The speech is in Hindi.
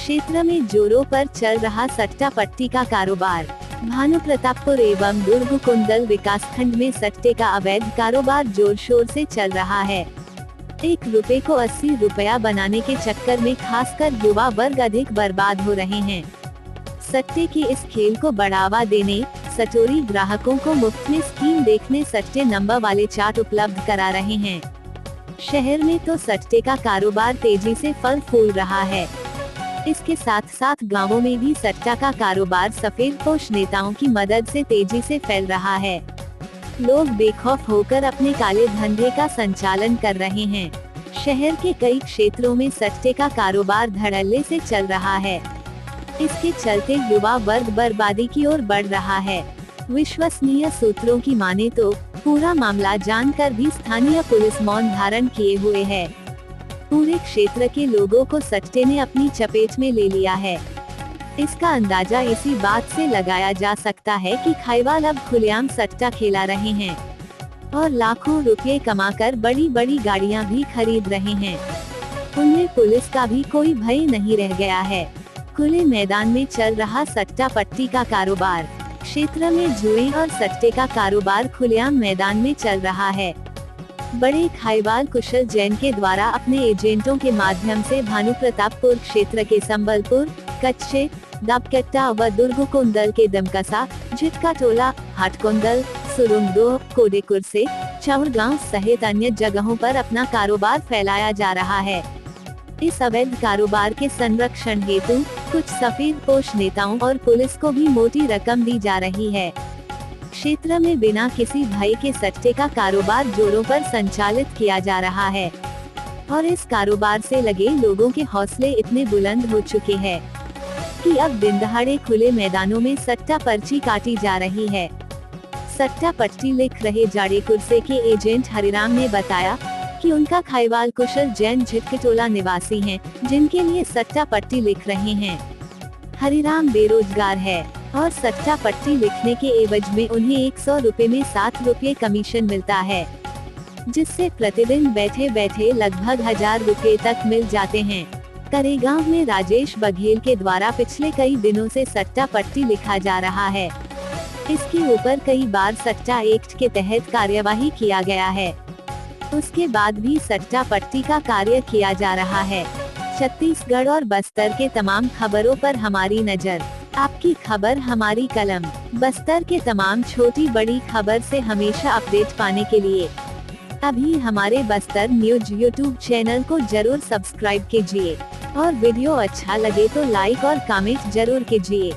क्षेत्र में जोरों पर चल रहा सट्टा पट्टी का कारोबार। भानुप्रतापपुर एवं दुर्ग कुंदल विकासखंड में सट्टे का अवैध कारोबार जोर शोर से चल रहा है। 1 रुपए को 80 रुपया बनाने के चक्कर में खासकर युवा वर्ग अधिक बर्बाद हो रहे हैं। सट्टे के इस खेल को बढ़ावा देने सटोरी ग्राहकों को मुफ्त में स्कीम देखने सट्टे नंबर वाले चार्ट उपलब्ध करा रहे हैं। शहर में तो सट्टे का कारोबार तेजी से फल फूल रहा है। इसके साथ साथ गांवों में भी सट्टा का कारोबार सफेदपोश नेताओं की मदद से तेजी से फैल रहा है। लोग बेखौफ होकर अपने काले धंधे का संचालन कर रहे हैं। शहर के कई क्षेत्रों में सट्टे का कारोबार धड़ल्ले से चल रहा है। इसके चलते युवा वर्ग बर्बादी की ओर बढ़ रहा है। विश्वसनीय सूत्रों की माने तो पूरा मामला जानकर भी स्थानीय पुलिस मौन धारण किए हुए है। पूरे क्षेत्र के लोगों को सट्टे ने अपनी चपेट में ले लिया है। इसका अंदाजा इसी बात से लगाया जा सकता है कि खाईवाल अब खुलेआम सट्टा खेला रहे हैं और लाखों रुपए कमाकर बड़ी बड़ी गाड़ियां भी खरीद रहे हैं। उनमें पुलिस का भी कोई भय नहीं रह गया है। खुले मैदान में चल रहा सट्टा पट्टी का कारोबार। क्षेत्र में जुए और सट्टे का कारोबार खुलेआम मैदान में चल रहा है। बड़े खाईवाल कुशल जैन के द्वारा अपने एजेंटों के माध्यम से भानुप्रतापपुर क्षेत्र के संबलपुर, कच्चे, दापकट्टा व दुर्ग कुंदल के दमकसा, झिटका टोला, हाटकुंदल, सुरुंगदो, कोडेकुर से चौड़गांव सहित अन्य जगहों पर अपना कारोबार फैलाया जा रहा है। इस अवैध कारोबार के संरक्षण हेतु कुछ सफेदपोश नेताओं और पुलिस को भी मोटी रकम दी जा रही है। क्षेत्र में बिना किसी भय के सट्टे का कारोबार जोरों पर संचालित किया जा रहा है और इस कारोबार से लगे लोगों के हौसले इतने बुलंद हो चुके हैं कि अब दिन दहाड़े खुले मैदानों में सट्टा पर्ची काटी जा रही है। सट्टा पट्टी लिख रहे जाड़ेकुरसे के एजेंट हरिराम ने बताया कि उनका खाईवाल कुशल जैन झिटकटोला निवासी हैं, जिनके लिए सट्टा पट्टी लिख रहे हैं। हरिराम बेरोजगार है और सट्टा पट्टी लिखने के एवज में उन्हें 100 रुपए में 7 रुपए कमीशन मिलता है, जिससे प्रतिदिन बैठे बैठे लगभग 1000 रुपए तक मिल जाते हैं। करेगांव में राजेश बघेल के द्वारा पिछले कई दिनों से सट्टा पट्टी लिखा जा रहा है। इसके ऊपर कई बार सट्टा एक्ट के तहत कार्यवाही किया गया है। उसके बाद भी सट्टा पट्टी का कार्य किया जा रहा है। छत्तीसगढ़ और बस्तर के तमाम खबरों पर हमारी नजर। आपकी खबर हमारी कलम। बस्तर के तमाम छोटी बड़ी खबर से हमेशा अपडेट पाने के लिए अभी हमारे बस्तर न्यूज यूट्यूब चैनल को जरूर सब्सक्राइब कीजिए और वीडियो अच्छा लगे तो लाइक और कमेंट जरूर कीजिए।